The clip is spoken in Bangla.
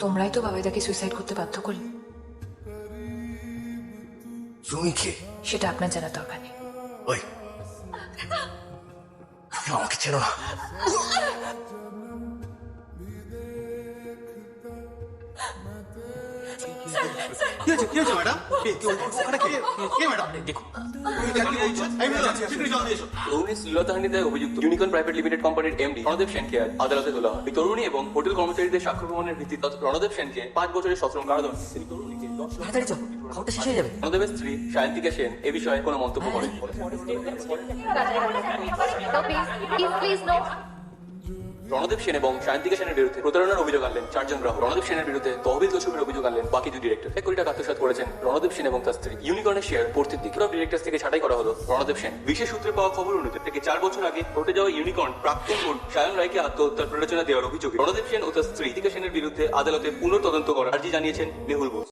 তোমরাই তো বাবাইদাকে সুইসাইড করতে বাধ্য করলে। তুমি কে? সেটা আপনার জানা দরকার নেই। ওই আমাকে চেনো না? অভিযুক্ত ইউনিকর্ন প্রাইভেট লিমিটেড কোম্পানির এমডি রণদেব সেনকে আজ আদালতে তোলা হয়। এই তরুণী এবং হোটেল কর্মচারীদের সাক্ষ্য প্রমাণের ভিত্তিতে রণদেব সেনকে 5 বছরের সশ্রম কারাদণ্ড। রণদেবের স্ত্রী সায়ন্তিকা সেন এ বিষয়ে কোনো মন্তব্য করেন। রণদেব সেন এবং সায়ন্তিকা সেনের বিরুদ্ধে প্রতারণার অভিযোগ আনলেন 4 জন গ্রাহক। রণদেব সেনের বিরুদ্ধে তহবিল তছরুপের অভিযোগ আনলেন বাকি 2 ডিরেক্টর। 1 কোটি টাকা আত্মসাৎ করেছেন রণদেব সেন এবং তার স্ত্রী। ইউনিকর্নের শেয়ার পড়তির দিকে ডিরেক্টর থেকে ছাঁটাই করা হলো রণদেব সেন। বিশেষ সূত্রে পাওয়া খবর অনুযায়ী থেকে 4 বছর আগে ঘটে যাওয়া ইউনিকর্ন প্রাক্তন বোর্ড সায়ন রায়কে আত্মহত্যার প্ররোচনা দেওয়ার অভিযোগে রণদেব সেন ও তার স্ত্রী সায়ন্তিকা সেনের বিরুদ্ধে আদালতে পুনঃ তদন্ত করার আর্জি জানিয়েছেন মেহুল বোস।